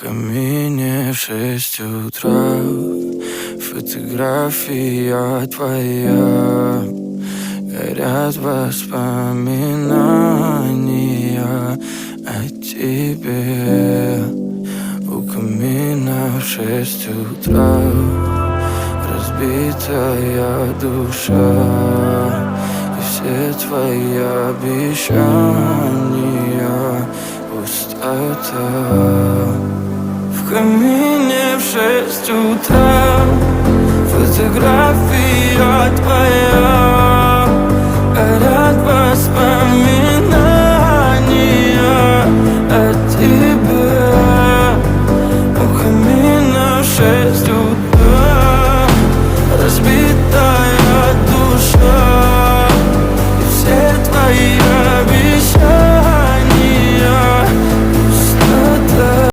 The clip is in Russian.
камине в 6 утра фотография твоя. Горят воспоминания о тебе. У камина в 6 утра разбитая душа, и все твои обещания пустота. В камине в 6 утра фотография твоя.